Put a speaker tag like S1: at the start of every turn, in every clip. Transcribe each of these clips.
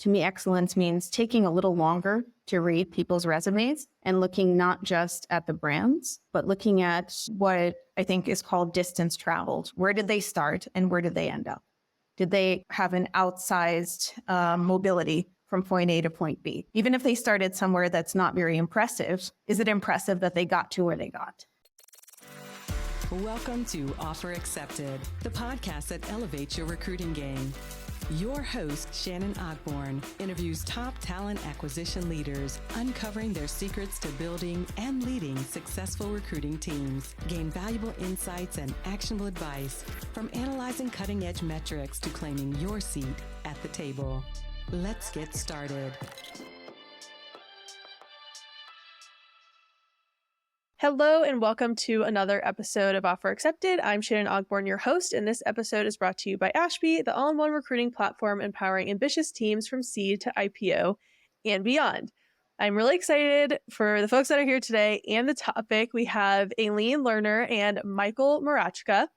S1: To me, excellence means taking a little longer to read people's resumes and looking not just at the brands, but looking at what I think is called distance traveled. Where did they start and where did they end up? Did they have an outsized mobility from point A to point B? Even if they started somewhere that's not very impressive, is it impressive that they got to where they got?
S2: Welcome to Offer Accepted, the podcast that elevates your recruiting game. Your host, Shannon Ogborn, interviews top talent acquisition leaders, uncovering their secrets to building and leading successful recruiting teams. Gain valuable insights and actionable advice from analyzing cutting-edge metrics to claiming your seat at the table. Let's get started.
S3: Hello and welcome to another episode of Offer Accepted. I'm Shannon Ogborn, your host, and this episode is brought to you by Ashby, the all-in-one recruiting platform empowering ambitious teams from seed to IPO and beyond. I'm really excited for the folks that are here today and the topic. We have Aline Lerner and Michael Mroczka.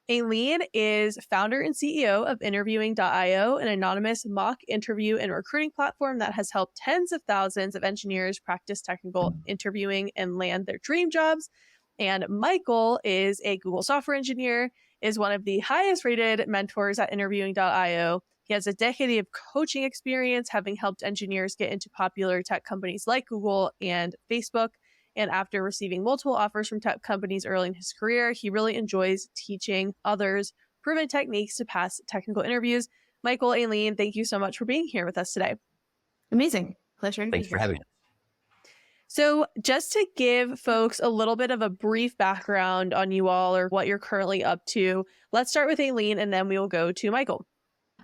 S3: Aline is founder and CEO of Interviewing.io, an anonymous mock interview and recruiting platform that has helped tens of thousands of engineers practice technical interviewing and land their dream jobs. And Michael is a Google software engineer, is one of the highest rated mentors at Interviewing.io. He has a decade of coaching experience, having helped engineers get into popular tech companies like Google and Facebook. And after receiving multiple offers from tech companies early in his career, he really enjoys teaching others proven techniques to pass technical interviews. Michael, Aline, thank you so much for being here with us today.
S1: Amazing. Pleasure.
S4: Thanks for having us.
S3: So just to give folks a little bit of a brief background on you all or what you're currently up to, let's start with Aline and then we will go to Michael.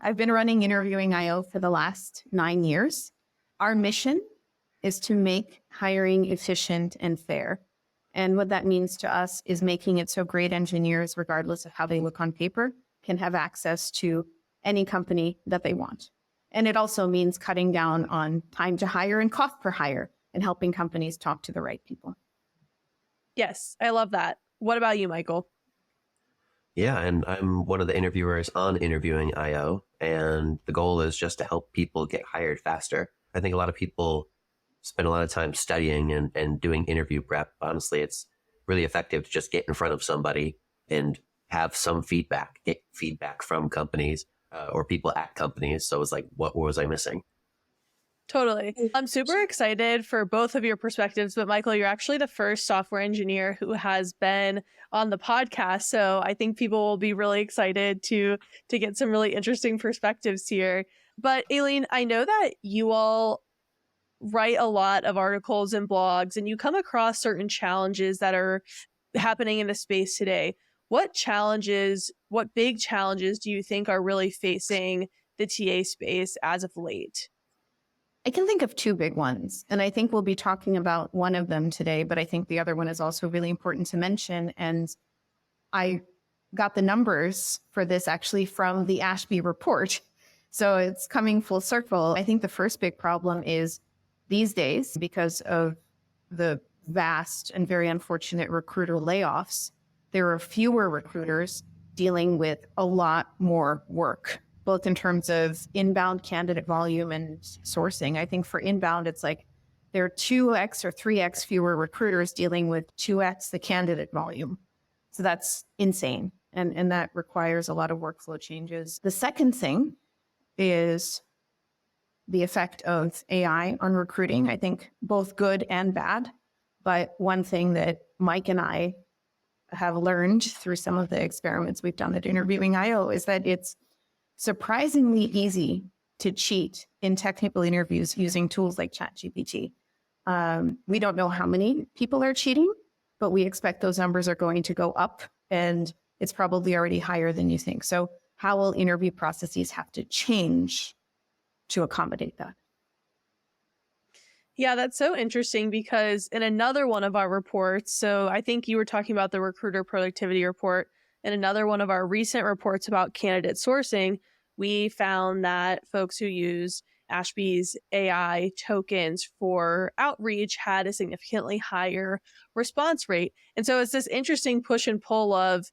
S1: I've been running Interviewing.io for the last 9 years. Our mission is to make hiring efficient and fair. And what that means to us is making it so great engineers, regardless of how they look on paper, can have access to any company that they want. And it also means cutting down on time to hire and cost per hire and helping companies talk to the right people.
S3: Yes, I love that. What about you, Michael?
S4: Yeah, and I'm one of the interviewers on Interviewing.io, and the goal is just to help people get hired faster. I think a lot of people spend a lot of time studying and doing interview prep. Honestly, it's really effective to just get in front of somebody and have some feedback, get feedback from companies or people at companies. So it's like, what was I missing?
S3: Totally. I'm super excited for both of your perspectives, but Michael, you're actually the first software engineer who has been on the podcast. So I think people will be really excited to get some really interesting perspectives here. But Aline, I know that you all write a lot of articles and blogs, and you come across certain challenges that are happening in the space today. What big challenges do you think are really facing the TA space as of late?
S1: I can think of two big ones, and I think we'll be talking about one of them today, but I think the other one is also really important to mention. And I got the numbers for this actually from the Ashby report. So it's coming full circle. I think the first big problem is these days, because of the vast and very unfortunate recruiter layoffs, there are fewer recruiters dealing with a lot more work, both in terms of inbound candidate volume and sourcing. I think for inbound, it's like there are 2x or 3x fewer recruiters dealing with 2x the candidate volume. So that's insane. And that requires a lot of workflow changes. The second thing is the effect of AI on recruiting. I think both good and bad. But one thing that Mike and I have learned through some of the experiments we've done at Interviewing.io is that it's surprisingly easy to cheat in technical interviews using tools like ChatGPT. We don't know how many people are cheating, but we expect those numbers are going to go up, and it's probably already higher than you think. So how will interview processes have to change to accommodate that?
S3: Yeah, that's so interesting because in another one of our reports, so I think you were talking about the recruiter productivity report, in another one of our recent reports about candidate sourcing, we found that folks who use Ashby's AI tokens for outreach had a significantly higher response rate. And so it's this interesting push and pull of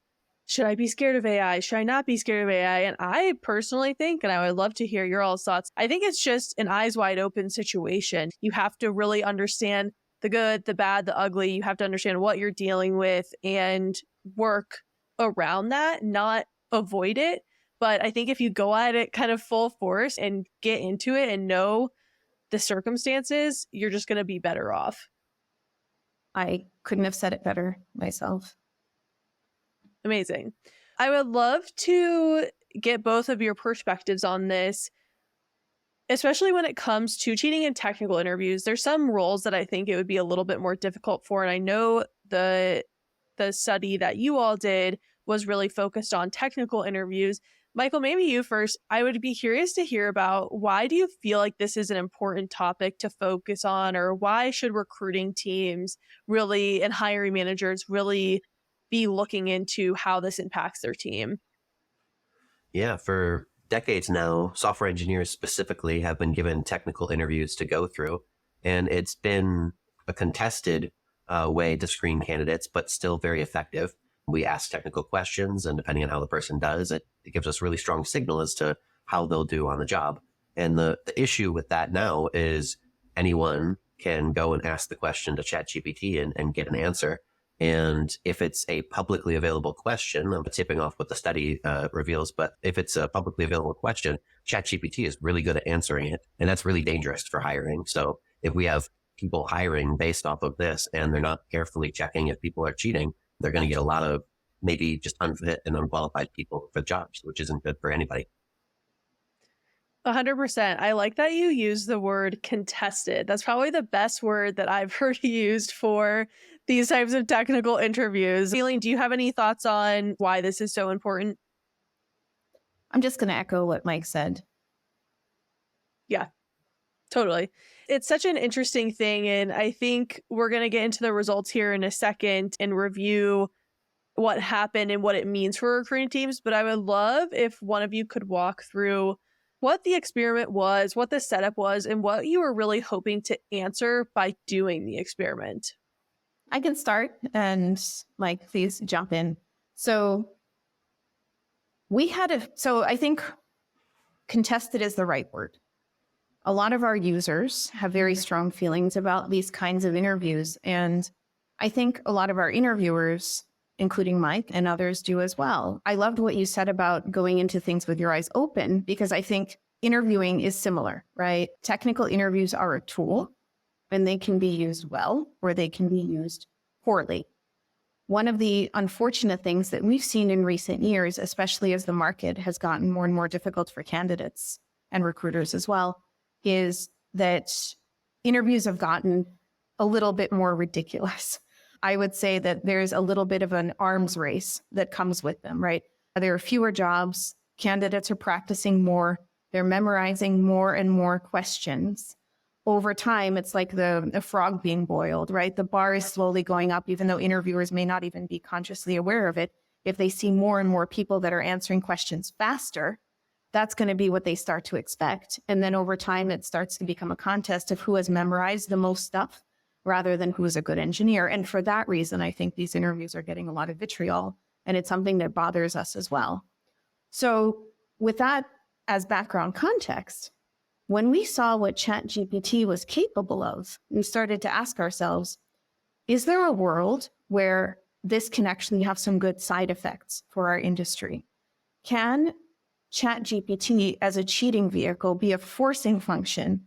S3: should I be scared of AI? Should I not be scared of AI? And I personally think, and I would love to hear your all's thoughts, I think it's just an eyes wide open situation. You have to really understand the good, the bad, the ugly. You have to understand what you're dealing with and work around that, not avoid it. But I think if you go at it kind of full force and get into it and know the circumstances, you're just going to be better off.
S1: I couldn't have said it better myself.
S3: Amazing. I would love to get both of your perspectives on this, especially when it comes to cheating in technical interviews. There's some roles that I think it would be a little bit more difficult for. And I know the study that you all did was really focused on technical interviews. Michael, maybe you first. I would be curious to hear about, why do you feel like this is an important topic to focus on, or why should recruiting teams really and hiring managers really be looking into how this impacts their team?
S4: Yeah, for decades now, software engineers specifically have been given technical interviews to go through, and it's been a contested way to screen candidates, but still very effective. We ask technical questions, and depending on how the person does, it gives us really strong signal as to how they'll do on the job. And the issue with that now is anyone can go and ask the question to ChatGPT and get an answer. And if it's a publicly available question, I'm tipping off what the study reveals, but if it's a publicly available question, ChatGPT is really good at answering it. And that's really dangerous for hiring. So if we have people hiring based off of this and they're not carefully checking if people are cheating, they're going to get a lot of maybe just unfit and unqualified people for jobs, which isn't good for anybody.
S3: 100%. I like that you use the word contested. That's probably the best word that I've heard used for these types of technical interviews. Aline, do you have any thoughts on why this is so important?
S1: I'm just going to echo what Mike said.
S3: Yeah, totally. It's such an interesting thing. And I think we're going to get into the results here in a second and review what happened and what it means for recruiting teams. But I would love if one of you could walk through what the experiment was, what the setup was, and what you were really hoping to answer by doing the experiment.
S1: I can start, and Mike, please jump in. So I think contested is the right word. A lot of our users have very strong feelings about these kinds of interviews. And I think a lot of our interviewers, including Mike and others, do as well. I loved what you said about going into things with your eyes open, because I think interviewing is similar, right? Technical interviews are a tool, and they can be used well or they can be used poorly. One of the unfortunate things that we've seen in recent years, especially as the market has gotten more and more difficult for candidates and recruiters as well, is that interviews have gotten a little bit more ridiculous. I would say that there's a little bit of an arms race that comes with them, right? There are fewer jobs, candidates are practicing more, they're memorizing more and more questions. Over time, it's like the frog being boiled, right? The bar is slowly going up, even though interviewers may not even be consciously aware of it. If they see more and more people that are answering questions faster, that's going to be what they start to expect. And then over time, it starts to become a contest of who has memorized the most stuff rather than who is a good engineer. And for that reason, I think these interviews are getting a lot of vitriol, and it's something that bothers us as well. So with that as background context, when we saw what ChatGPT was capable of, we started to ask ourselves, is there a world where this can actually have some good side effects for our industry? Can ChatGPT as a cheating vehicle be a forcing function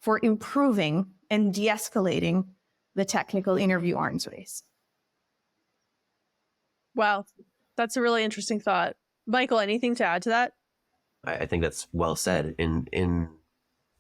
S1: for improving and de-escalating the technical interview arms race?
S3: Wow, that's a really interesting thought. Michael, anything to add to that?
S4: I think that's well said. In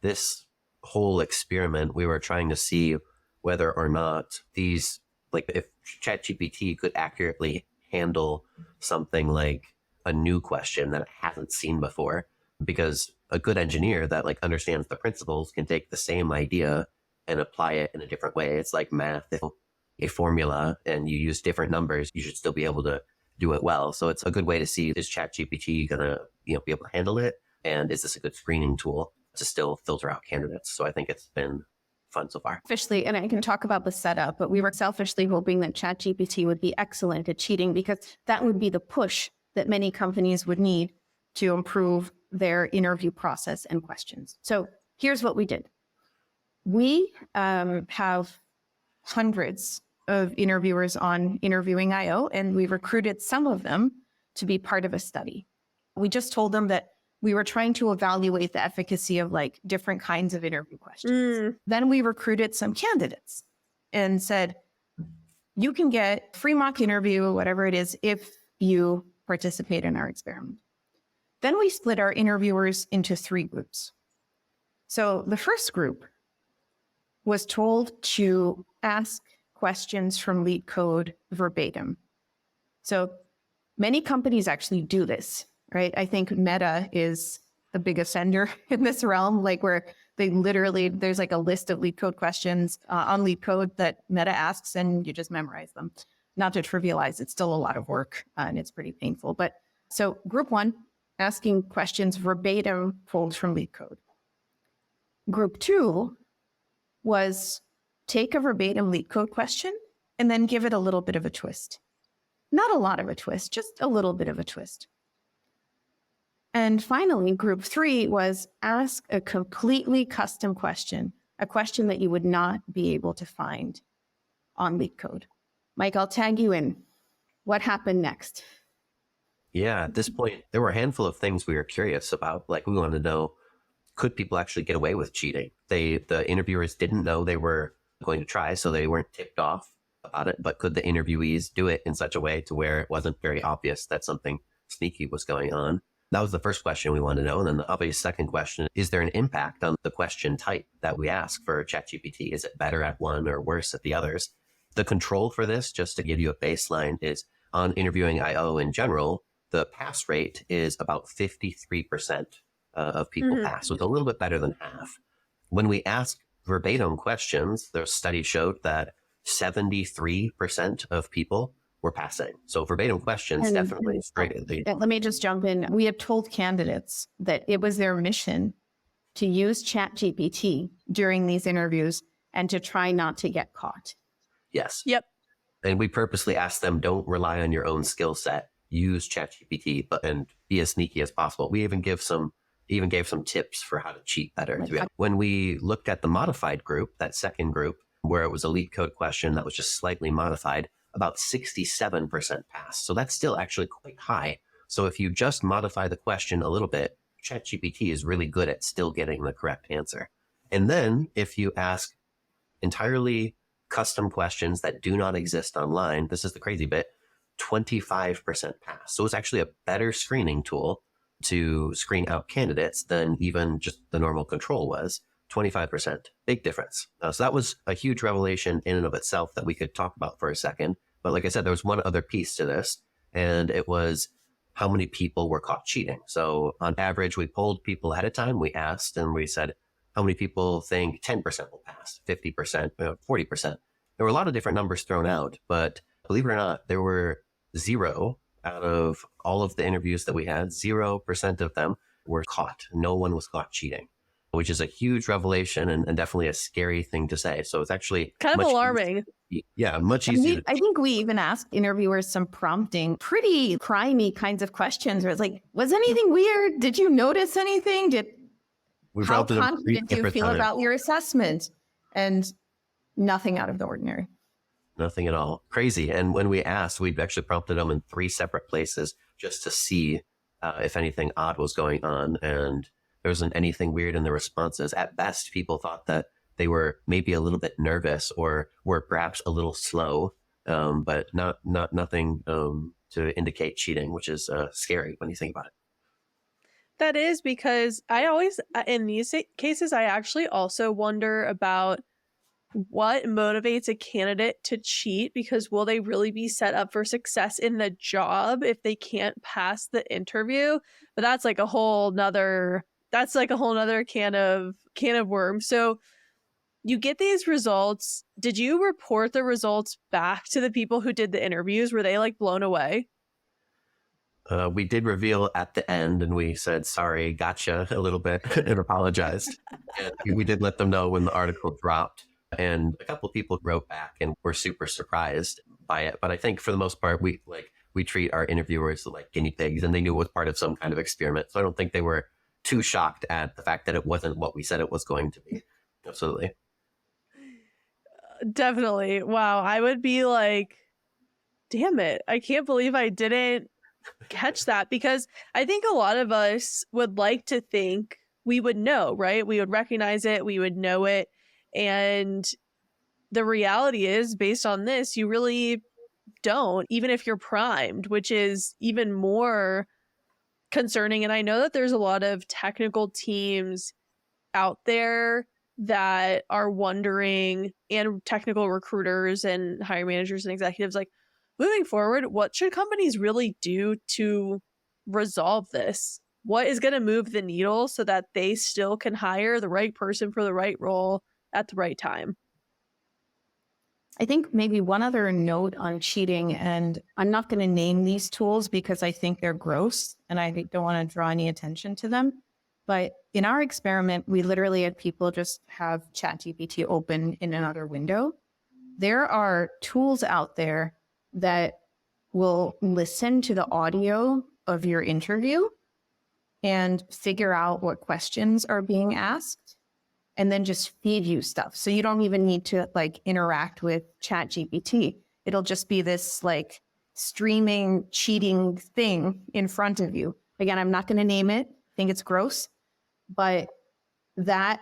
S4: this whole experiment, we were trying to see whether or not these, like if ChatGPT could accurately handle something like a new question that it hasn't seen before, because a good engineer that like understands the principles can take the same idea and apply it in a different way. It's like math. If a formula and you use different numbers, you should still be able to do it well. So it's a good way to see, is ChatGPT gonna be able to handle it, and is this a good screening tool to still filter out candidates? So I think it's been fun so far.
S1: Selfishly, and I can talk about the setup, but we were selfishly hoping that ChatGPT would be excellent at cheating because that would be the push that many companies would need to improve their interview process and questions. So here's what we did. We have hundreds of interviewers on Interviewing IO, and we recruited some of them to be part of a study. We just told them that we were trying to evaluate the efficacy of like different kinds of interview questions. Then we recruited some candidates and said, you can get free mock interview, whatever it is, if you participate in our experiment. Then we split our interviewers into 3 groups. So the first group was told to ask questions from lead code verbatim. So many companies actually do this, right? I think Meta is the big offender in this realm, like where they literally, there's like a list of lead code questions on lead code that Meta asks and you just memorize them. Not to trivialize, it's still a lot of work and it's pretty painful. But so group 1, asking questions verbatim pulled from lead code. Group 2 was take a verbatim lead code question and then give it a little bit of a twist. Not a lot of a twist, just a little bit of a twist. And finally, group 3 was ask a completely custom question, a question that you would not be able to find on lead code. Mike, I'll tag you in. What happened next?
S4: Yeah, at this point, there were a handful of things we were curious about. Like we wanted to know, could people actually get away with cheating? The interviewers didn't know they were going to try, so they weren't tipped off about it. But could the interviewees do it in such a way to where it wasn't very obvious that something sneaky was going on? That was the first question we wanted to know. And then the obvious second question, is there an impact on the question type that we ask for ChatGPT? Is it better at one or worse at the others? The control for this, just to give you a baseline, is on Interviewing IO in general, the pass rate is about 53% of people pass. So it's a little bit better than half. When we ask verbatim questions, the study showed that 73% of people were passing. So verbatim questions definitely greatly.
S1: Let me just jump in. We had told candidates that it was their mission to use ChatGPT during these interviews and to try not to get caught.
S4: Yes.
S3: Yep.
S4: And we purposely asked them, don't rely on your own skill set. Use ChatGPT and be as sneaky as possible. We even gave some tips for how to cheat better. When we looked at the modified group, that second group, where it was a lead code question that was just slightly modified, about 67% pass. So that's still actually quite high. So if you just modify the question a little bit, ChatGPT is really good at still getting the correct answer. And then if you ask entirely custom questions that do not exist online, this is the crazy bit, 25% pass. So it's actually a better screening tool to screen out candidates than even just the normal control was. 25%, big difference. So that was a huge revelation in and of itself that we could talk about for a second. But like I said, there was one other piece to this, and it was how many people were caught cheating. So on average, we polled people ahead of time. We asked and we said, how many people think 10% will pass, 50%, 40%? There were a lot of different numbers thrown out, but believe it or not, there were 0 out of all of the interviews that we had, 0% of them were caught. No one was caught cheating, which is a huge revelation and definitely a scary thing to say. So it's actually
S3: kind of alarming.
S4: Much easier.
S1: I think we even asked interviewers some prompting, pretty crimey kinds of questions where it's like, was anything weird? Did you notice anything? How confident do you feel about your assessment? And nothing out of the ordinary.
S4: Nothing at all. Crazy. And when we asked, we actually prompted them in 3 separate places just to see if anything odd was going on. And there wasn't anything weird in the responses. At best, people thought that they were maybe a little bit nervous or were perhaps a little slow, but nothing to indicate cheating, which is scary when you think about it.
S3: That is, because I always, in these cases, I actually also wonder about what motivates a candidate to cheat, because will they really be set up for success in the job if they can't pass the interview? But that's like a whole nother can of worms. So you get these results. Did you report the results back to the people who did the interviews? Were they like blown away?
S4: We did reveal at the end, and we said, sorry, gotcha a little bit and apologized. And we did let them know when the article dropped. And a couple of people wrote back and were super surprised by it. But I think for the most part, we treat our interviewers like guinea pigs, and they knew it was part of some kind of experiment. So I don't think they were too shocked at the fact that it wasn't what we said it was going to be. Absolutely.
S3: Definitely. Wow. I would be like, damn it. I can't believe I didn't catch that, because I think a lot of us would like to think we would know, right? We would recognize it, we would know it. And the reality is, based on this, you really don't, even if you're primed, which is even more concerning. And I know that there's a lot of technical teams out there that are wondering, and technical recruiters and hiring managers and executives, like, moving forward, what should companies really do to resolve this? What is going to move the needle so that they still can hire the right person for the right role at the right time?
S1: I think maybe one other note on cheating, and I'm not going to name these tools because I think they're gross and I don't want to draw any attention to them. But in our experiment, we literally had people just have ChatGPT open in another window. There are tools out there that will listen to the audio of your interview and figure out what questions are being asked, and then just feed you stuff. So you don't even need to like interact with ChatGPT. It'll just be this like streaming cheating thing in front of you. Again, I'm not going to name it. I think it's gross, but that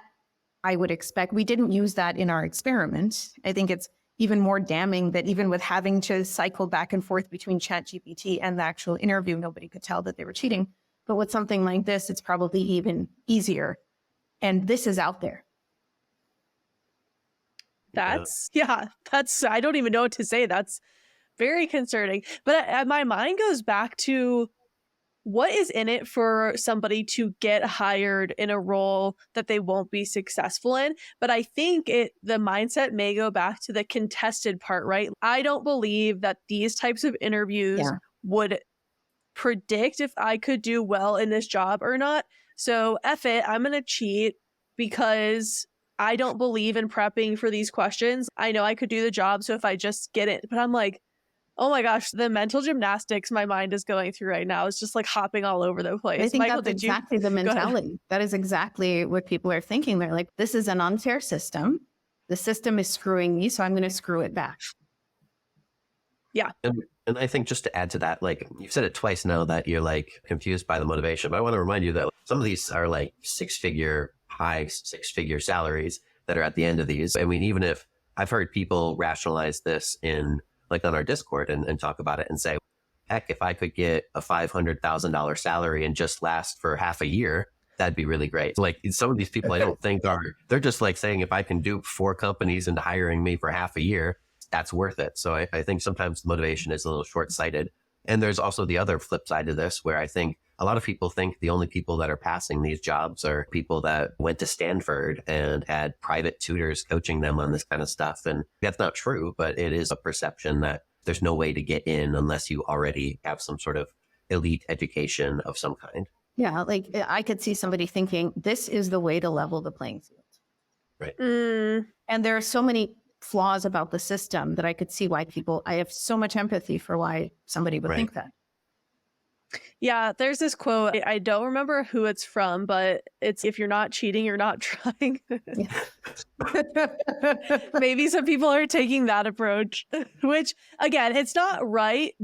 S1: I would expect. We didn't use that in our experiment. I think it's even more damning that even with having to cycle back and forth between ChatGPT and the actual interview, nobody could tell that they were cheating. But with something like this, it's probably even easier. And this is out there.
S3: That's, I don't even know what to say. That's very concerning. But my mind goes back to, what is in it for somebody to get hired in a role that they won't be successful in? But I think the mindset may go back to the contested part, right? I don't believe that these types of interviews would predict if I could do well in this job or not. So F it, I'm going to cheat because I don't believe in prepping for these questions. I know I could do the job, so if I just get it, but I'm like, oh my gosh, the mental gymnastics my mind is going through right now is just like hopping all over the place.
S1: I think
S3: Michael,
S1: that's exactly the mentality. That is exactly what people are thinking. They're like, this is an unfair system. The system is screwing me, so I'm going to screw it back.
S3: Yeah.
S4: And I think just to add to that, like you've said it twice now that you're like confused by the motivation, but I want to remind you that some of these are like high six-figure salaries that are at the end of these. I mean, even if I've heard people rationalize this in like on our Discord and talk about it and say, heck, if I could get a $500,000 salary and just last for half a year, that'd be really great. Like some of these people I don't think they're just like saying, if I can dupe 4 companies into hiring me for half a year, that's worth it. So I think sometimes motivation is a little short-sighted. And there's also the other flip side to this, where I think a lot of people think the only people that are passing these jobs are people that went to Stanford and had private tutors coaching them on this kind of stuff. And that's not true, but it is a perception that there's no way to get in unless you already have some sort of elite education of some kind.
S1: Yeah, like I could see somebody thinking, this is the way to level the playing field.
S4: Right.
S1: And there are so many flaws about the system that I could see why I have so much empathy for why somebody would think that.
S3: Yeah, there's this quote. I don't remember who it's from, but it's, if you're not cheating, you're not trying. Maybe some people are taking that approach, which again, it's not right,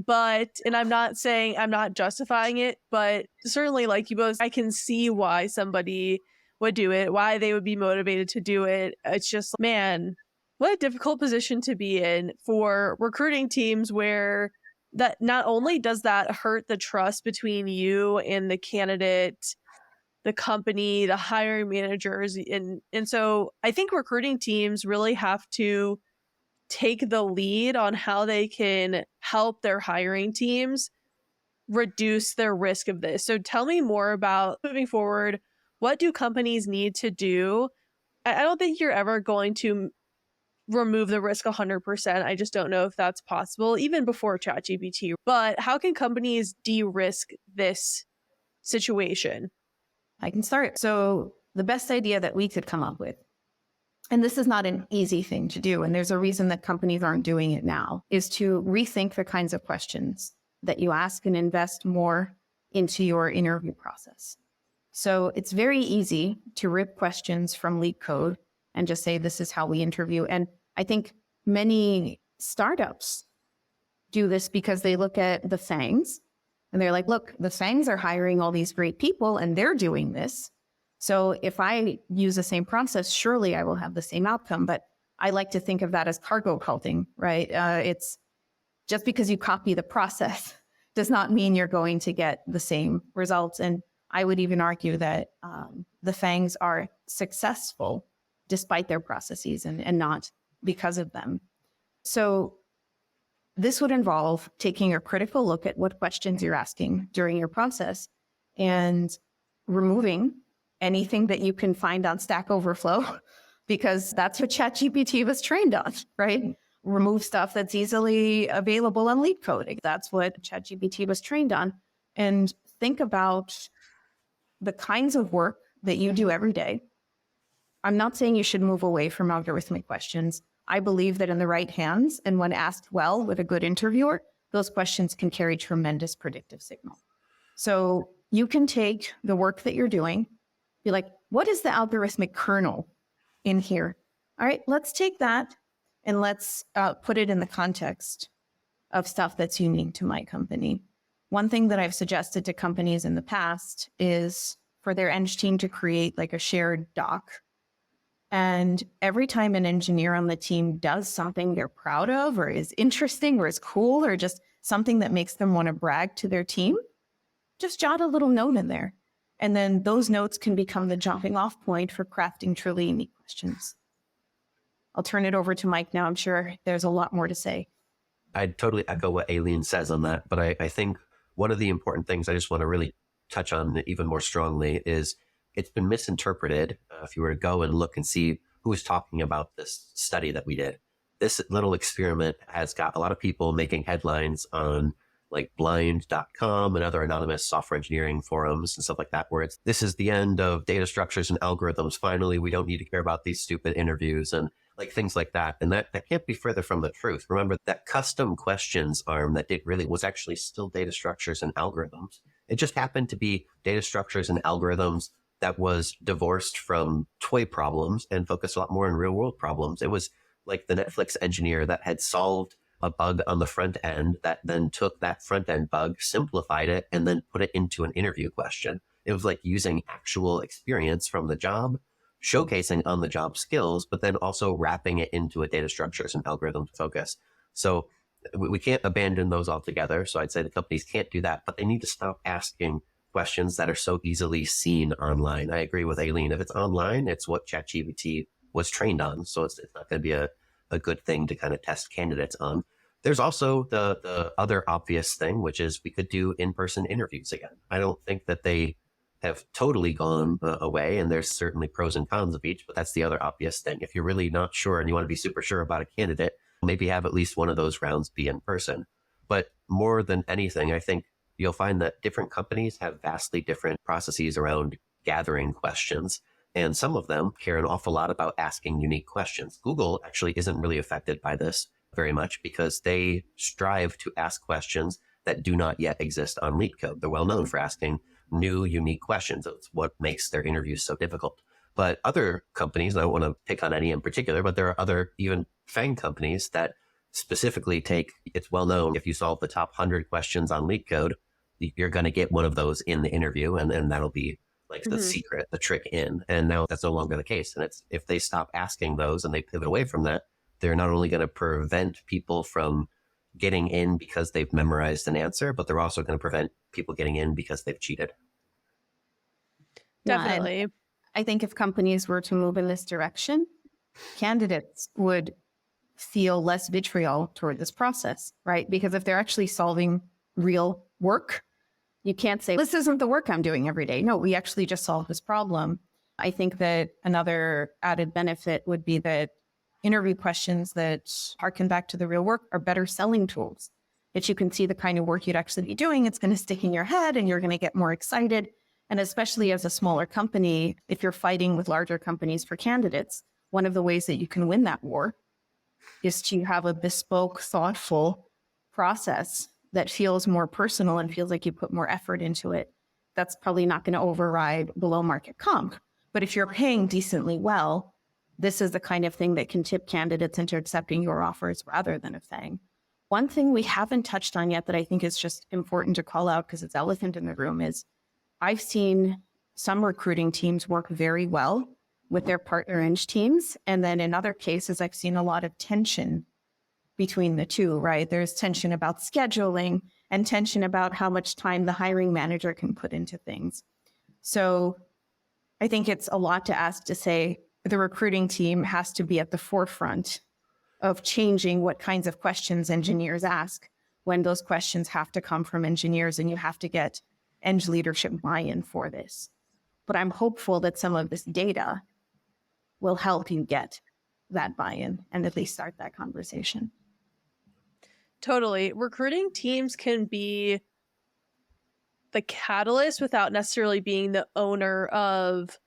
S3: and I'm not justifying it, but certainly like you both, I can see why somebody would do it, why they would be motivated to do it. It's just, man, what a difficult position to be in for recruiting teams, where that not only does that hurt the trust between you and the candidate, the company, the hiring managers. And so I think recruiting teams really have to take the lead on how they can help their hiring teams reduce their risk of this. So tell me more about moving forward. What do companies need to do? I don't think you're ever going to remove the risk 100%. I just don't know if that's possible, even before ChatGPT. But how can companies de-risk this situation?
S1: I can start. So the best idea that we could come up with, and this is not an easy thing to do, and there's a reason that companies aren't doing it now, is to rethink the kinds of questions that you ask and invest more into your interview process. So it's very easy to rip questions from leak code and just say, this is how we interview. And I think many startups do this because they look at the FANGs and they're like, look, the FANGs are hiring all these great people and they're doing this. So if I use the same process, surely I will have the same outcome. But I like to think of that as cargo culting, right? It's just because you copy the process does not mean you're going to get the same results. And I would even argue that the FANGs are successful despite their processes and not because of them. So this would involve taking a critical look at what questions you're asking during your process and removing anything that you can find on Stack Overflow, because that's what ChatGPT was trained on, right? Remove stuff that's easily available on leak coding. That's what ChatGPT was trained on. And think about the kinds of work that you do every day. I'm not saying you should move away from algorithmic questions. I believe that in the right hands and when asked well with a good interviewer, those questions can carry tremendous predictive signal. So you can take the work that you're doing, be like, what is the algorithmic kernel in here? All right, let's take that and let's put it in the context of stuff that's unique to my company. One thing that I've suggested to companies in the past is for their eng team to create like a shared doc. And every time an engineer on the team does something they're proud of or is interesting or is cool or just something that makes them want to brag to their team, just jot a little note in there. And then those notes can become the jumping off point for crafting truly unique questions. I'll turn it over to Mike now. I'm sure there's a lot more to say.
S4: I totally echo what Aline says on that. But I think one of the important things I just want to really touch on even more strongly is it's been misinterpreted. If you were to go and look and see who was talking about this study that we did, this little experiment has got a lot of people making headlines on like blind.com and other anonymous software engineering forums and stuff like that, where this is the end of data structures and algorithms. Finally, we don't need to care about these stupid interviews and like things like that. And that can't be further from the truth. Remember that custom questions arm that did really was actually still data structures and algorithms. It just happened to be data structures and algorithms that was divorced from toy problems and focused a lot more on real world problems. It was like the Netflix engineer that had solved a bug on the front end that then took that front end bug, simplified it, and then put it into an interview question. It was like using actual experience from the job, showcasing on the job skills, but then also wrapping it into a data structures and algorithm focus. So we can't abandon those altogether. So I'd say the companies can't do that, but they need to stop asking questions that are so easily seen online. I agree with Aline. If it's online, it's what ChatGPT was trained on. So it's not going to be a good thing to kind of test candidates on. There's also the other obvious thing, which is we could do in-person interviews again. I don't think that they have totally gone away, and there's certainly pros and cons of each, but that's the other obvious thing. If you're really not sure and you want to be super sure about a candidate, maybe have at least one of those rounds be in person. But more than anything, I think you'll find that different companies have vastly different processes around gathering questions. And some of them care an awful lot about asking unique questions. Google actually isn't really affected by this very much because they strive to ask questions that do not yet exist on LeetCode. They're well known for asking new, unique questions. It's what makes their interviews so difficult. But other companies, and I don't want to pick on any in particular, but there are other even FANG companies that specifically take, it's well known, if you solve the top 100 questions on LeetCode, you're going to get one of those in the interview, and that'll be like the secret, the trick in. And now that's no longer the case. And it's if they stop asking those and they pivot away from that, they're not only going to prevent people from getting in because they've memorized an answer, but they're also going to prevent people getting in because they've cheated.
S3: Definitely.
S1: Yeah, I think if companies were to move in this direction, candidates would feel less vitriol toward this process, right? Because if they're actually solving real work, you can't say, this isn't the work I'm doing every day. No, we actually just solved this problem. I think that another added benefit would be that interview questions that harken back to the real work are better selling tools. If you can see the kind of work you'd actually be doing, it's going to stick in your head and you're going to get more excited. And especially as a smaller company, if you're fighting with larger companies for candidates, one of the ways that you can win that war is to have a bespoke, thoughtful process that feels more personal and feels like you put more effort into it. That's probably not going to override below market comp. But if you're paying decently well, this is the kind of thing that can tip candidates into accepting your offers rather than a thing. One thing we haven't touched on yet that I think is just important to call out because it's elephant in the room is I've seen some recruiting teams work very well with their partner eng teams. And then in other cases, I've seen a lot of tension between the two, right? There's tension about scheduling and tension about how much time the hiring manager can put into things. So I think it's a lot to ask to say the recruiting team has to be at the forefront of changing what kinds of questions engineers ask when those questions have to come from engineers and you have to get eng leadership buy-in for this. But I'm hopeful that some of this data will help you get that buy-in and at least start that conversation.
S3: Totally. Recruiting teams can be the catalyst without necessarily being the owner of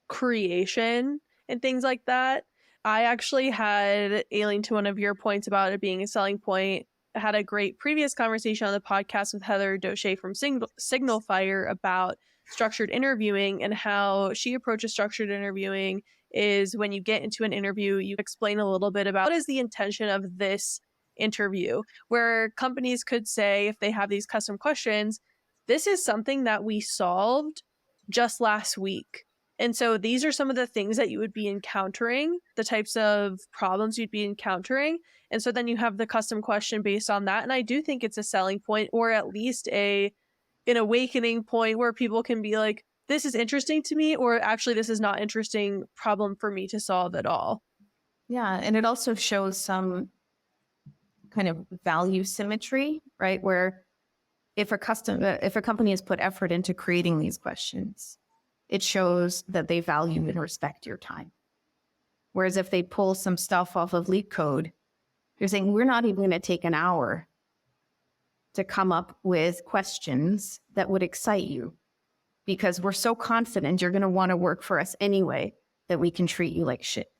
S3: creation and things like that. I actually had, Aline, to one of your points about it being a selling point, I had a great previous conversation on the podcast with Heather Doche from Signal Fire about structured interviewing and how she approaches structured interviewing is when you get into an interview, you explain a little bit about what is the intention of this interview, where companies could say, if they have these custom questions, this is something that we solved just last week. And so these are some of the things that you would be encountering, the types of problems you'd be encountering. And so then you have the custom question based on that. And I do think it's a selling point, or at least an awakening point where people can be like, this is interesting to me, or actually this is not interesting problem for me to solve at all.
S1: Yeah. And it also shows some kind of value symmetry, right? Where if a company has put effort into creating these questions, it shows that they value and respect your time. Whereas if they pull some stuff off of Leak Code, they're saying, we're not even going to take an hour to come up with questions that would excite you because we're so confident you're going to want to work for us anyway that we can treat you like shit.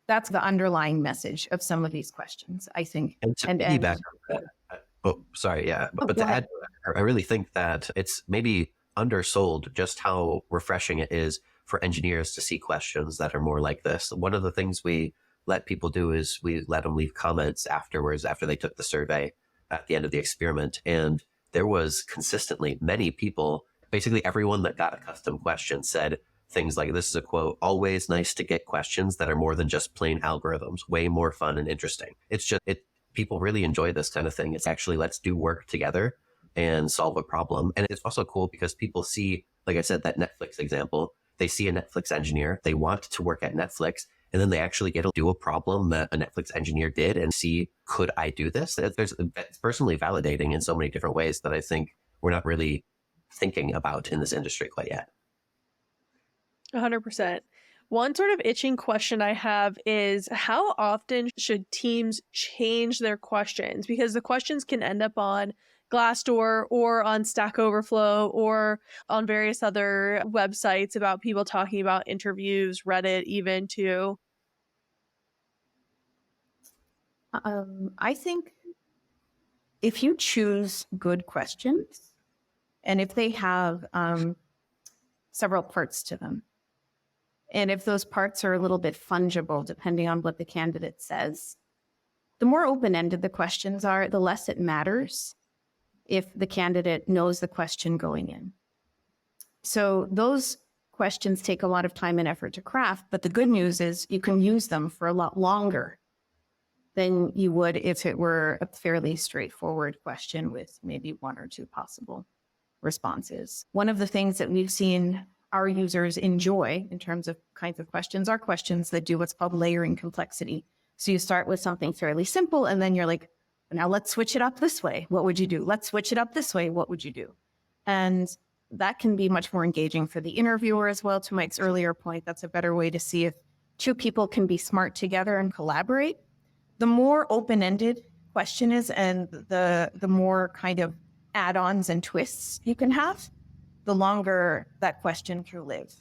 S1: That's the underlying message of some of these questions, I think.
S4: And to piggyback on that, but to add, I really think that it's maybe undersold just how refreshing it is for engineers to see questions that are more like this. One of the things we let people do is we let them leave comments afterwards, after they took the survey at the end of the experiment. And there was consistently many people, basically everyone that got a custom question said things like, this is a quote, always nice to get questions that are more than just plain algorithms, way more fun and interesting. It's just, people really enjoy this kind of thing. It's actually, let's do work together and solve a problem. And it's also cool because people see, like I said, that Netflix example, they see a Netflix engineer, they want to work at Netflix, and then they actually get to do a problem that a Netflix engineer did and see, could I do this? It's personally validating in so many different ways that I think we're not really thinking about in this industry quite yet.
S3: 100%. One sort of itching question I have is, how often should teams change their questions? Because the questions can end up on Glassdoor or on Stack Overflow or on various other websites about people talking about interviews, Reddit even too.
S1: I think if you choose good questions and if they have several parts to them, and if those parts are a little bit fungible, depending on what the candidate says, the more open-ended the questions are, the less it matters if the candidate knows the question going in. So those questions take a lot of time and effort to craft, but the good news is you can use them for a lot longer than you would if it were a fairly straightforward question with maybe one or two possible responses. One of the things that we've seen our users enjoy in terms of kinds of questions are questions that do what's called layering complexity. So you start with something fairly simple, and then you're like, now let's switch it up this way. What would you do? Let's switch it up this way. What would you do? And that can be much more engaging for the interviewer as well. To Mike's earlier point, that's a better way to see if two people can be smart together and collaborate. The more open-ended question is and the more kind of add-ons and twists you can have, the longer that question can live.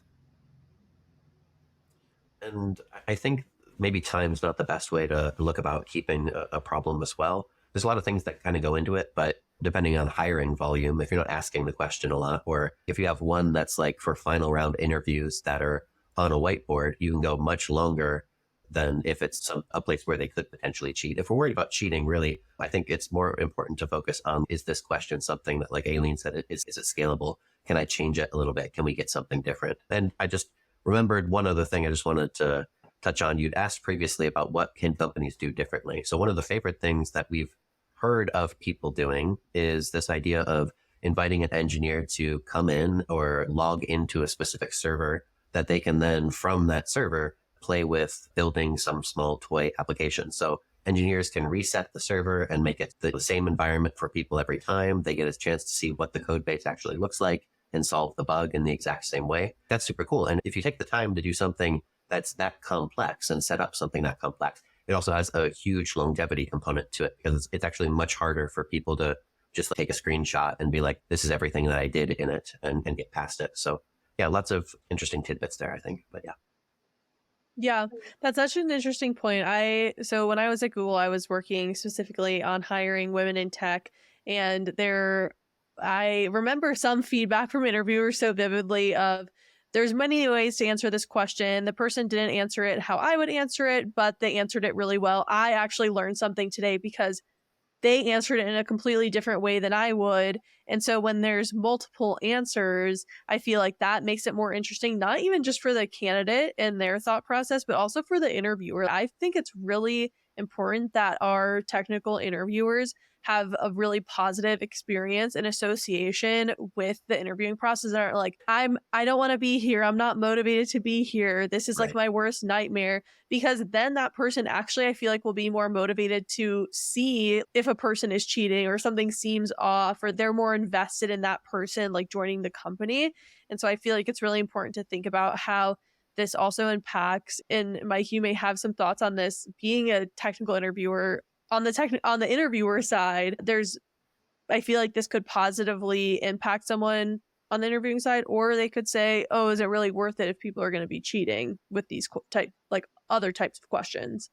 S4: And I think maybe time's not the best way to look about keeping a problem as well. There's a lot of things that kind of go into it, but depending on hiring volume, if you're not asking the question a lot, or if you have one that's like for final round interviews that are on a whiteboard, you can go much longer than if it's a place where they could potentially cheat. If we're worried about cheating, really, I think it's more important to focus on, is this question something that, like Aline said, is it scalable? Can I change it a little bit? Can we get something different? And I just remembered one other thing I just wanted to touch on. You'd asked previously about what can companies do differently. So one of the favorite things that we've heard of people doing is this idea of inviting an engineer to come in or log into a specific server that they can then, from that server, play with building some small toy application. So engineers can reset the server and make it the same environment for people every time. They get a chance to see what the code base actually looks like and solve the bug in the exact same way. That's super cool. And if you take the time to do something that's that complex and set up something that complex, it also has a huge longevity component to it, because it's actually much harder for people to just take a screenshot and be like, this is everything that I did in it, and get past it. So yeah, lots of interesting tidbits there, I think. But yeah.
S3: Yeah, that's such an interesting point. So when I was at Google, I was working specifically on hiring women in tech, and I remember some feedback from interviewers so vividly of, there's many ways to answer this question. The person didn't answer it how I would answer it, but they answered it really well. I actually learned something today because they answered it in a completely different way than I would. And so when there's multiple answers, I feel like that makes it more interesting, not even just for the candidate and their thought process, but also for the interviewer. I think it's really important that our technical interviewers have a really positive experience and association with the interviewing process, and are like, I don't want to be here. I'm not motivated to be here. This is like my worst nightmare. Because then that person actually, I feel like, will be more motivated to see if a person is cheating or something seems off, or they're more invested in that person, like joining the company. And so I feel like it's really important to think about how this also impacts, and Mike, you may have some thoughts on this, being a technical interviewer. On the interviewer side, I feel like this could positively impact someone on the interviewing side, or they could say, oh, is it really worth it if people are going to be cheating with these other types of questions?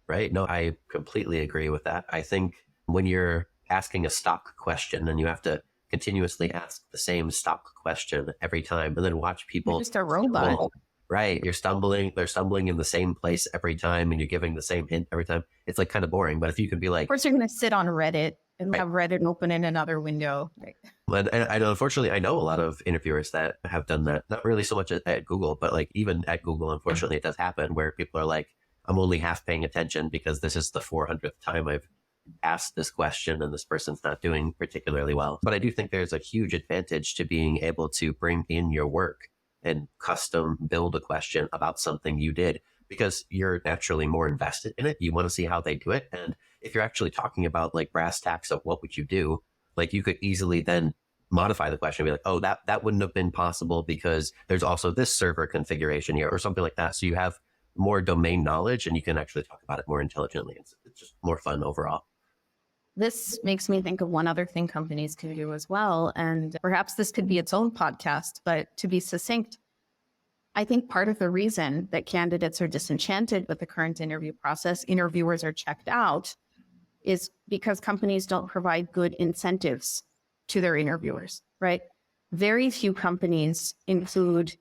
S4: Right. No, I completely agree with that. I think when you're asking a stock question and you have to continuously ask the same stock question every time, and then watch people.
S1: You're just a robot.
S4: Right. They're stumbling in the same place every time, and you're giving the same hint every time. It's like kind of boring. But if you can be like,
S1: of course, you're going to sit on Reddit and have Reddit open in another window. Right.
S4: And unfortunately, I know a lot of interviewers that have done that. Not really so much at Google, but like even at Google, unfortunately, it does happen where people are like, I'm only half paying attention because this is the 400th time I've asked this question and this person's not doing particularly well. But I do think there's a huge advantage to being able to bring in your work and custom build a question about something you did, because you're naturally more invested in it. You want to see how they do it. And if you're actually talking about like brass tacks of what would you do, like you could easily then modify the question and be like, oh, that wouldn't have been possible because there's also this server configuration here or something like that. So you have more domain knowledge and you can actually talk about it more intelligently. It's just more fun overall.
S1: This makes me think of one other thing companies can do as well. And perhaps this could be its own podcast, but to be succinct, I think part of the reason that candidates are disenchanted with the current interview process, interviewers are checked out, is because companies don't provide good incentives to their interviewers, right? Very few companies include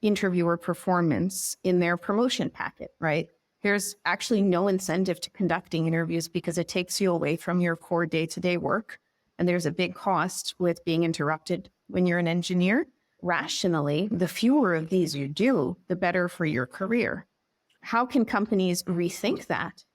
S1: interviewer performance in their promotion packet, right? There's actually no incentive to conducting interviews because it takes you away from your core day-to-day work. And there's a big cost with being interrupted when you're an engineer. Rationally, the fewer of these you do, the better for your career. How can companies rethink that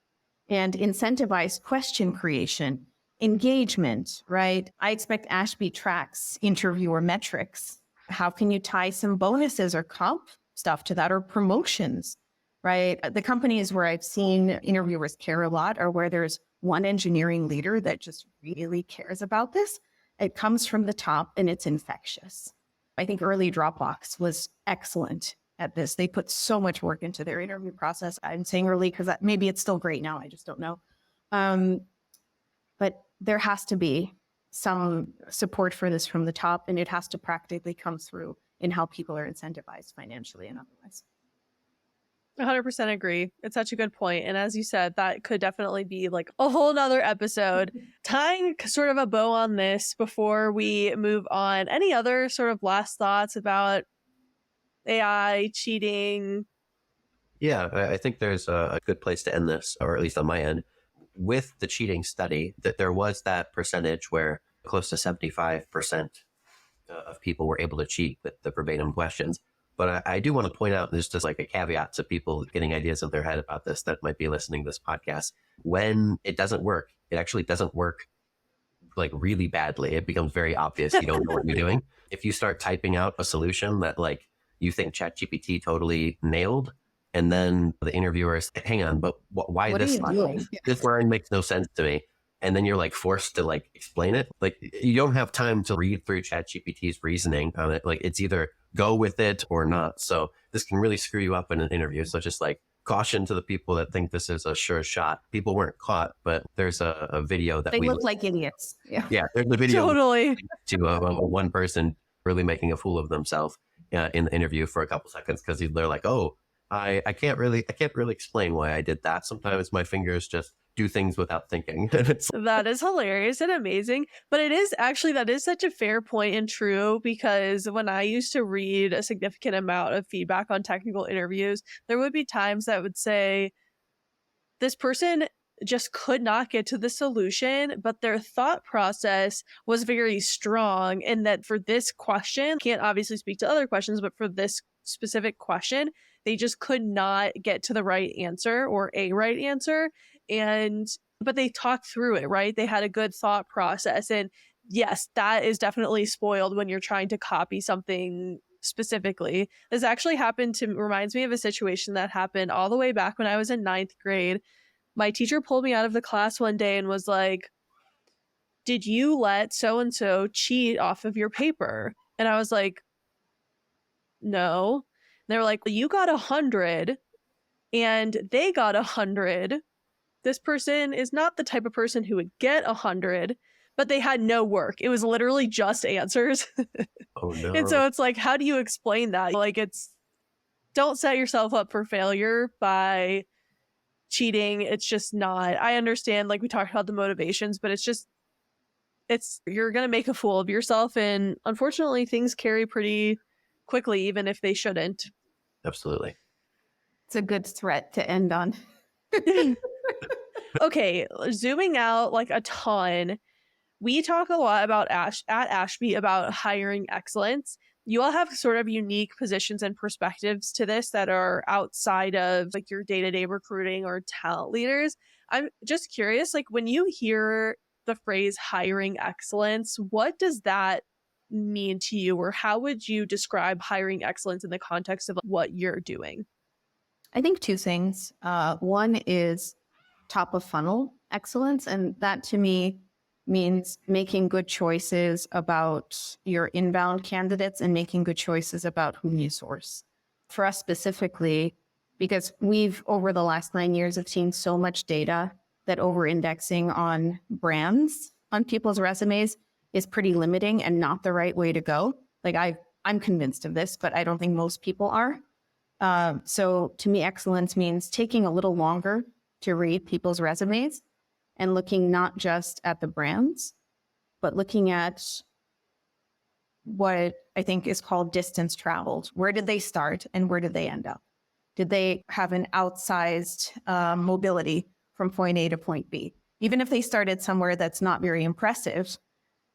S1: and incentivize question creation, engagement, right? I expect Ashby tracks interviewer metrics. How can you tie some bonuses or comp stuff to that, or promotions? Right? The companies where I've seen interviewers care a lot are where there's one engineering leader that just really cares about this. It comes from the top and it's infectious. I think early Dropbox was excellent at this. They put so much work into their interview process. I'm saying early because maybe it's still great now. I just don't know. But there has to be some support for this from the top, and it has to practically come through in how people are incentivized financially and otherwise.
S3: 100% agree. It's such a good point. And as you said, that could definitely be like a whole nother episode. Tying sort of a bow on this before we move on, any other sort of last thoughts about AI, cheating?
S4: Yeah, I think there's a good place to end this, or at least on my end. With the cheating study, that there was that percentage where close to 75% of people were able to cheat with the verbatim questions. But I do want to point out, there's just like a caveat to people getting ideas in their head about this that might be listening to this podcast. When it doesn't work, it actually doesn't work like really badly. It becomes very obvious you don't know what you're doing. If you start typing out a solution that like you think ChatGPT totally nailed, and then the interviewer is, hang on, but why
S1: What
S4: this?
S1: are you doing?
S4: This wording makes no sense to me. And then you're like forced to like explain it. Like you don't have time to read through ChatGPT's reasoning on it. Like it's either go with it or not. So this can really screw you up in an interview. So just like caution to the people that think this is a sure shot. People weren't caught, but there's a video that
S1: They
S4: we
S1: look like idiots. Yeah.
S4: yeah, there's a video
S3: Totally.
S4: to one person really making a fool of themselves in the interview for a couple seconds because they're like, oh, I can't really explain why I did that. Sometimes my fingers just do things without thinking.
S3: That is hilarious and amazing. But it is actually, that is such a fair point and true, because when I used to read a significant amount of feedback on technical interviews, there would be times that would say, this person just could not get to the solution, but their thought process was very strong. And that for this question, can't obviously speak to other questions, but for this specific question, they just could not get to the right answer or a right answer. But they talked through it, right? They had a good thought process. And yes, that is definitely spoiled when you're trying to copy something specifically. This actually reminds me of a situation that happened all the way back when I was in 9th grade. My teacher pulled me out of the class one day and was like, did you let so-and-so cheat off of your paper? And I was like, no. And they were like, well, you got 100 and they got 100. This person is not the type of person who would get 100, but they had no work. It was literally just answers.
S4: Oh no.
S3: And so it's like, how do you explain that? Like, don't set yourself up for failure by cheating. It's just not. I understand, like we talked about the motivations, but you're going to make a fool of yourself. And unfortunately, things carry pretty quickly, even if they shouldn't.
S4: Absolutely.
S1: It's a good threat to end on.
S3: Okay, zooming out like a ton, we talk a lot about at Ashby about hiring excellence. You all have sort of unique positions and perspectives to this that are outside of like your day-to-day recruiting or talent leaders. I'm just curious, like when you hear the phrase hiring excellence, what does that mean to you, or how would you describe hiring excellence in the context of what you're doing?
S1: I think two things. One is top of funnel excellence. And that to me means making good choices about your inbound candidates and making good choices about whom you source. For us specifically, because we've over the last 9 years have seen so much data that over-indexing on brands on people's resumes is pretty limiting and not the right way to go. Like I'm convinced of this, but I don't think most people are. So to me, excellence means taking a little longer to read people's resumes and looking not just at the brands, but looking at what I think is called distance traveled. Where did they start and where did they end up? Did they have an outsized mobility from point A to point B? Even if they started somewhere that's not very impressive,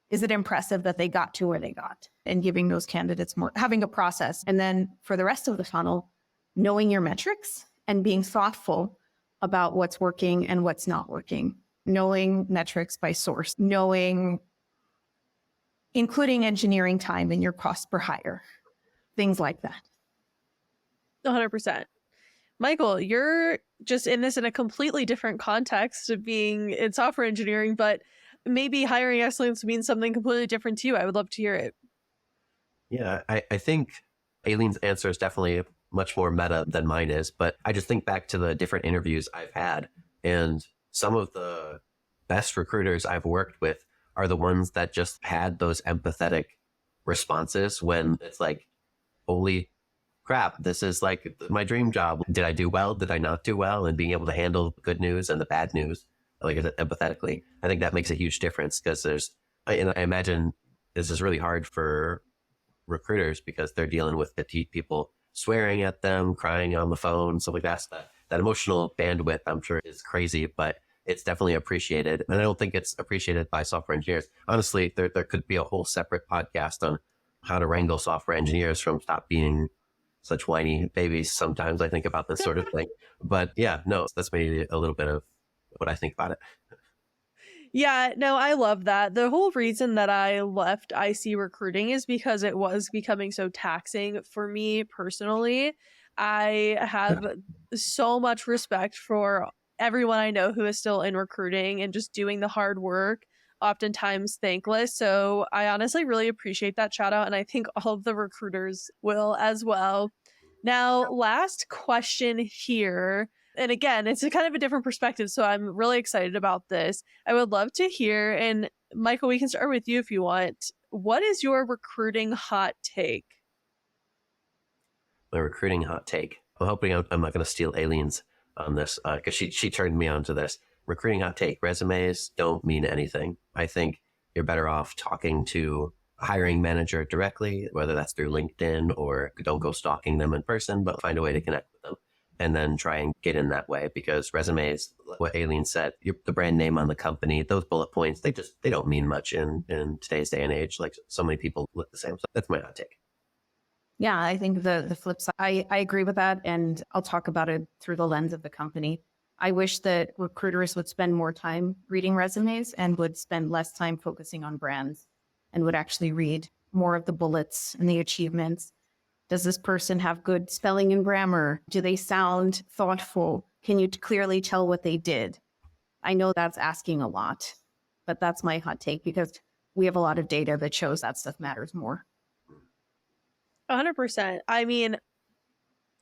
S1: is it impressive that they got to where they got? And giving those candidates more, having a process. And then for the rest of the funnel, knowing your metrics and being thoughtful about what's working and what's not working. Knowing metrics by source, including engineering time in your cost per hire, things like that.
S3: 100%. Michael, you're just in this in a completely different context of being in software engineering, but maybe hiring excellence means something completely different to you. I would love to hear it.
S4: Yeah, I think Aline's answer is definitely much more meta than mine is, but I just think back to the different interviews I've had, and some of the best recruiters I've worked with are the ones that just had those empathetic responses when it's like, holy crap, this is like my dream job. Did I do well? Did I not do well? And being able to handle the good news and the bad news, like empathetically, I think that makes a huge difference, because I imagine this is really hard for recruiters because they're dealing with petite people swearing at them, crying on the phone, stuff like that. So that emotional bandwidth, I'm sure, is crazy, but it's definitely appreciated. And I don't think it's appreciated by software engineers. Honestly, there could be a whole separate podcast on how to wrangle software engineers from stop being such whiny babies. Sometimes I think about this sort of thing. But yeah, no, that's maybe a little bit of what I think about it.
S3: Yeah, no, I love that. The whole reason that I left IC recruiting is because it was becoming so taxing for me personally. I have so much respect for everyone I know who is still in recruiting and just doing the hard work, oftentimes thankless. So I honestly really appreciate that shout out. And I think all of the recruiters will as well. Now, last question here. And again, it's a kind of a different perspective, so I'm really excited about this. I would love to hear, and Michael, we can start with you if you want. What is your recruiting hot take?
S4: My recruiting hot take. I'm hoping I'm not going to steal Aline's on this, because she turned me on to this. Recruiting hot take. Resumes don't mean anything. I think you're better off talking to a hiring manager directly, whether that's through LinkedIn, or don't go stalking them in person, but find a way to connect with them. And then try and get in that way, because resumes, what Aline said, the brand name on the company, those bullet points, they don't mean much in today's day and age. Like, so many people look the same. So that's my hot take.
S1: Yeah, I think the flip side, I agree with that. And I'll talk about it through the lens of the company. I wish that recruiters would spend more time reading resumes and would spend less time focusing on brands, and would actually read more of the bullets and the achievements. Does this person have good spelling and grammar? Do they sound thoughtful? Can you clearly tell what they did? I know that's asking a lot, but that's my hot take, because we have a lot of data that shows that stuff matters more.
S3: 100%. I mean,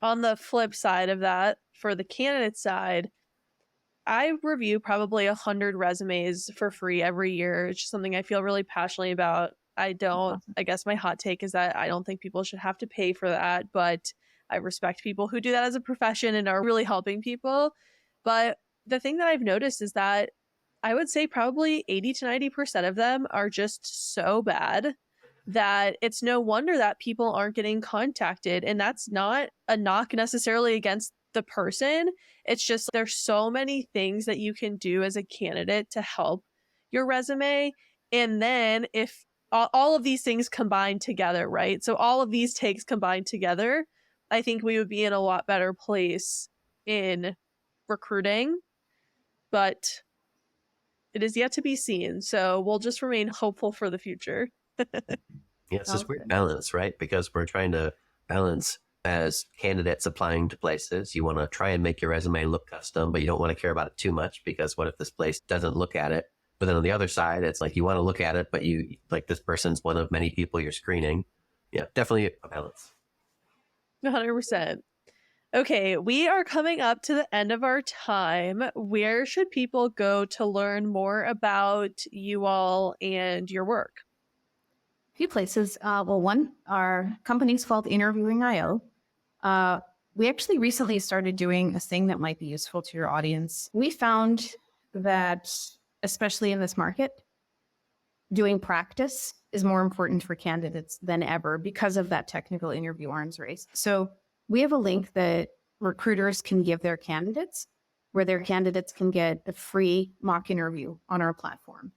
S3: on the flip side of that, for the candidate side, I review probably 100 resumes for free every year. It's just something I feel really passionately about. I guess my hot take is that I don't think people should have to pay for that, but I respect people who do that as a profession and are really helping people. But the thing that I've noticed is that I would say probably 80 to 90% of them are just so bad that it's no wonder that people aren't getting contacted. And that's not a knock necessarily against the person. It's just there's so many things that you can do as a candidate to help your resume. And then if all of these things combined together, right? So all of these takes combined together, I think we would be in a lot better place in recruiting, but it is yet to be seen. So we'll just remain hopeful for the future.
S4: Yeah, it's this weird balance, right? Because we're trying to balance, as candidates applying to places, you want to try and make your resume look custom, but you don't want to care about it too much, because what if this place doesn't look at it? But then on the other side, it's like you want to look at it, but you like, this person's one of many people you're screening. Yeah, definitely a balance.
S3: 100%. Okay, we are coming up to the end of our time. Where should people go to learn more about you all and your work?
S1: A few places. One, our company's called Interviewing.io. We actually recently started doing a thing that might be useful to your audience. We found that, especially in this market, doing practice is more important for candidates than ever because of that technical interview arms race. So we have a link that recruiters can give their candidates, where their candidates can get a free mock interview on our platform.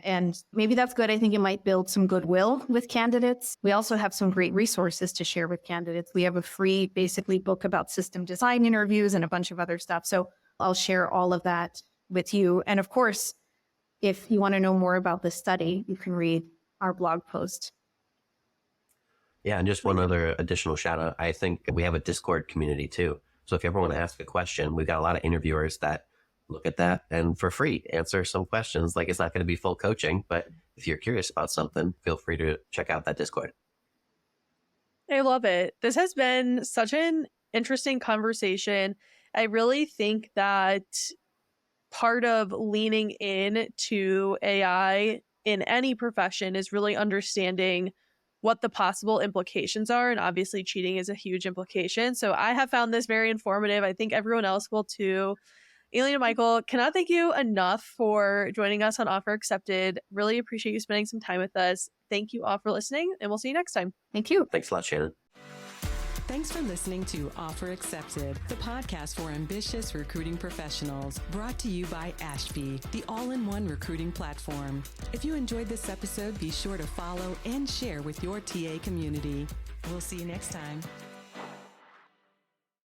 S1: And maybe that's good. I think it might build some goodwill with candidates. We also have some great resources to share with candidates. We have a free, basically, book about system design interviews and a bunch of other stuff. So I'll share all of that with you. And of course, if you want to know more about this study, you can read our blog post.
S4: Yeah, and just one other additional shout out. I think we have a Discord community too. So if you ever want to ask a question, we've got a lot of interviewers that look at that and for free answer some questions. Like, it's not going to be full coaching, but if you're curious about something, feel free to check out that Discord.
S3: I love it. This has been such an interesting conversation. I really think that part of leaning in to AI in any profession is really understanding what the possible implications are. And obviously, cheating is a huge implication. So I have found this very informative. I think everyone else will too. Aline and Michael, cannot thank you enough for joining us on Offer Accepted. Really appreciate you spending some time with us. Thank you all for listening, and we'll see you next time.
S1: Thank you.
S4: Thanks a lot, Shannon.
S2: Thanks for listening to Offer Accepted, the podcast for ambitious recruiting professionals, brought to you by Ashby, the all-in-one recruiting platform. If you enjoyed this episode, be sure to follow and share with your TA community. We'll see you next time.